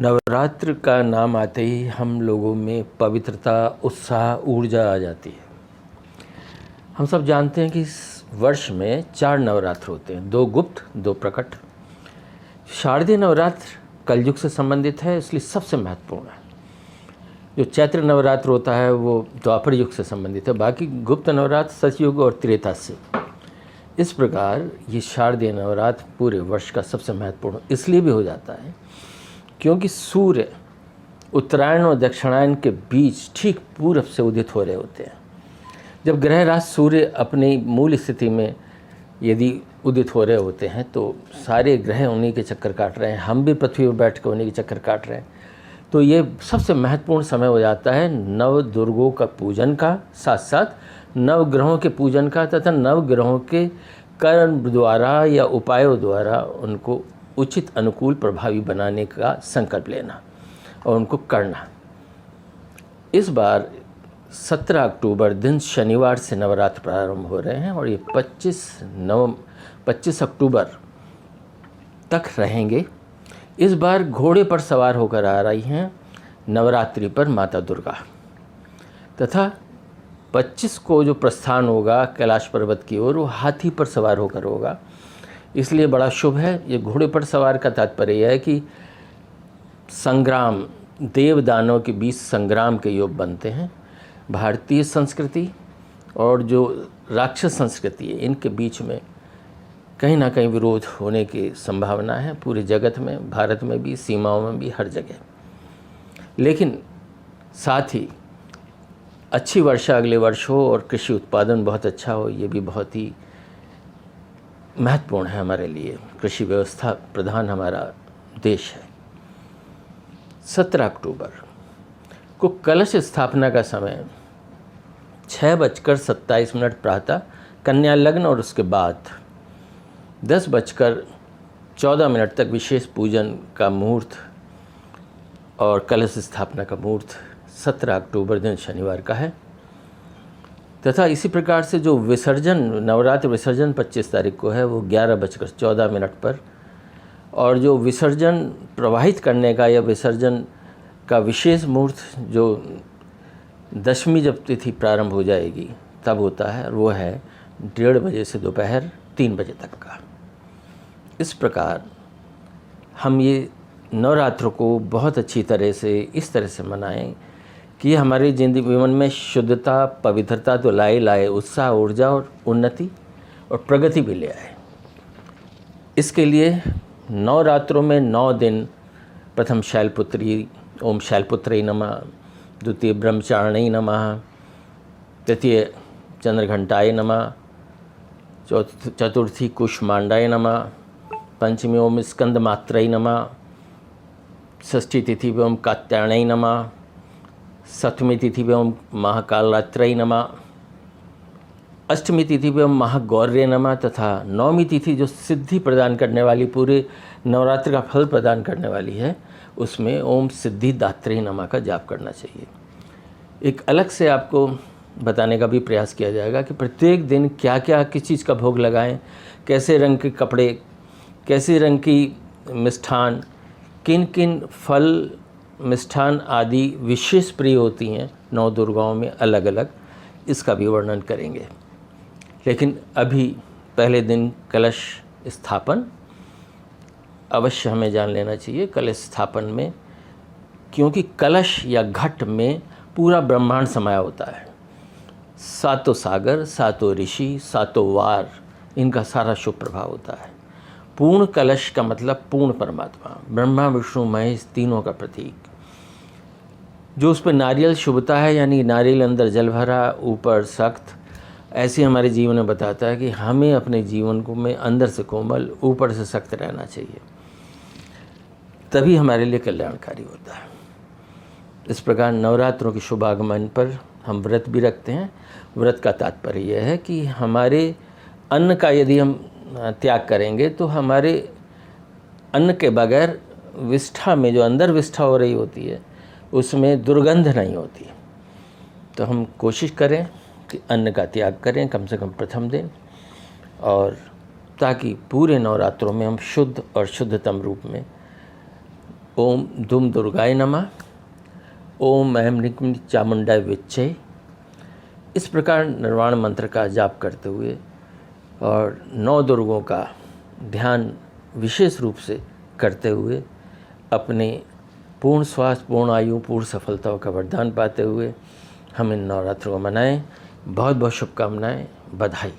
नवरात्र का नाम आते ही हम लोगों में पवित्रता, उत्साह, ऊर्जा आ जाती है। हम सब जानते हैं कि इस वर्ष में 4 नवरात्र होते हैं, 2 गुप्त, 2 प्रकट। शारदीय नवरात्र कलयुग से संबंधित है, इसलिए सबसे महत्वपूर्ण है। जो चैत्र नवरात्र होता है वो द्वापर युग से संबंधित है, बाकी गुप्त नवरात्र सतयुग और त्रेता से। इस प्रकार ये शारदीय नवरात्र पूरे वर्ष का सबसे महत्वपूर्ण इसलिए भी हो जाता है क्योंकि सूर्य उत्तरायण और दक्षिणायन के बीच ठीक पूरब से उदित हो रहे होते हैं। जब ग्रह राज सूर्य अपनी मूल स्थिति में यदि उदित हो रहे होते हैं तो सारे ग्रह उन्हीं के चक्कर काट रहे हैं, हम भी पृथ्वी पर बैठ कर उन्हीं के चक्कर काट रहे हैं। तो ये सबसे महत्वपूर्ण समय हो जाता है नव दुर्गों का पूजन का, साथ साथ नव ग्रहों के पूजन का तथा नव ग्रहों के कर्म द्वारा या उपायों द्वारा उनको उचित अनुकूल प्रभावी बनाने का संकल्प लेना और उनको करना। इस बार 17 अक्टूबर दिन शनिवार से नवरात्र प्रारंभ हो रहे हैं और ये 25 अक्टूबर तक रहेंगे। इस बार घोड़े पर सवार होकर आ रही हैं नवरात्रि पर माता दुर्गा, तथा 25 को जो प्रस्थान होगा कैलाश पर्वत की ओर वो हाथी पर सवार होकर होगा, इसलिए बड़ा शुभ है। ये घोड़े पर सवार का तात्पर्य यह है कि संग्राम, देव दानव के बीच संग्राम के योग बनते हैं। भारतीय संस्कृति और जो राक्षस संस्कृति है इनके बीच में कहीं ना कहीं विरोध होने की संभावना है पूरे जगत में, भारत में भी, सीमाओं में भी, हर जगह। लेकिन साथ ही अच्छी वर्षा अगले वर्ष हो और कृषि उत्पादन बहुत अच्छा हो, ये भी बहुत ही महत्वपूर्ण है हमारे लिए। कृषि व्यवस्था प्रधान हमारा देश है। 17 अक्टूबर को कलश स्थापना का समय 6:27 प्रातः कन्या लग्न और उसके बाद 10:14 तक विशेष पूजन का मुहूर्त और कलश स्थापना का मुहूर्त 17 अक्टूबर दिन शनिवार का है। तथा इसी प्रकार से जो विसर्जन, नवरात्र विसर्जन 25 तारीख को है वो 11:14 पर, और जो विसर्जन प्रवाहित करने का या विसर्जन का विशेष मुहूर्त जो दशमी जब तिथि प्रारंभ हो जाएगी तब होता है, और वो है 1:30 बजे से दोपहर 3 बजे तक का। इस प्रकार हम ये नवरात्र को बहुत अच्छी तरह से इस तरह से मनाएं कि हमारी जीवन में शुद्धता, पवित्रता तो लाए, उत्साह, ऊर्जा और उन्नति और प्रगति भी ले आए। इसके लिए नवरात्रों में 9 दिन प्रथम शैलपुत्री, ओम शैलपुत्रै नमः, द्वितीय ब्रह्मचारिण्यै नमः, तृतीय चंद्रघंटाय नमः, चतुर्थी कुष्मांडाय नमः, पंचमी ओम स्कंदमात्रै नमः, षष्ठी तिथि ओम कात्यायनै नमः, सप्तमी तिथि पे ओम महाकालरात्रै नमः, अष्टमी तिथि पे ओम महागौर्य नमः, तथा नौमी तिथि जो सिद्धि प्रदान करने वाली, पूरे नवरात्र का फल प्रदान करने वाली है, उसमें ओम सिद्धिदात्रे नमः का जाप करना चाहिए। एक अलग से आपको बताने का भी प्रयास किया जाएगा कि प्रत्येक दिन क्या क्या किस चीज़ का भोग लगाएं, कैसे रंग के कपड़े, कैसे रंग की मिष्ठान, किन किन फल, मिष्ठान आदि विशेष प्रिय होती हैं 9 दुर्गाओं में अलग अलग, इसका भी वर्णन करेंगे। लेकिन अभी पहले दिन कलश स्थापन अवश्य हमें जान लेना चाहिए। कलश स्थापन में, क्योंकि कलश या घट में पूरा ब्रह्मांड समाया होता है, 7 सागर, 7 ऋषि, 7 वार, इनका सारा शुभ प्रभाव होता है। पूर्ण कलश का मतलब पूर्ण परमात्मा, ब्रह्मा विष्णु महेश तीनों का प्रतीक। जो उस पर नारियल शुभता है, यानी नारियल अंदर जल भरा, ऊपर सख्त, ऐसे हमारे जीवन में बताता है कि हमें अपने जीवन को में अंदर से कोमल, ऊपर से सख्त रहना चाहिए, तभी हमारे लिए कल्याणकारी होता है। इस प्रकार नवरात्रों के शुभ आगमन पर हम व्रत भी रखते हैं। व्रत का तात्पर्य यह है कि हमारे अन्न का यदि हम त्याग करेंगे तो हमारे अन्न के बगैर विष्ठा में जो अंदर विष्ठा हो रही होती है उसमें दुर्गंध नहीं होती। तो हम कोशिश करें कि अन्न का त्याग करें कम से कम प्रथम दिन, और ताकि पूरे नवरात्रों में हम शुद्ध और शुद्धतम रूप में ओम धूम दुर्गाय नमः, ओम ऐं ह्रीं चामुंडाय विच्चे। इस प्रकार निर्वाण मंत्र का जाप करते हुए और 9 दुर्गों का ध्यान विशेष रूप से करते हुए अपने पूर्ण स्वास्थ्य, पूर्ण आयु, पूर्ण सफलताओं का वरदान पाते हुए हम इन नवरात्रों को मनाएं। बहुत बहुत शुभकामनाएं, बधाई।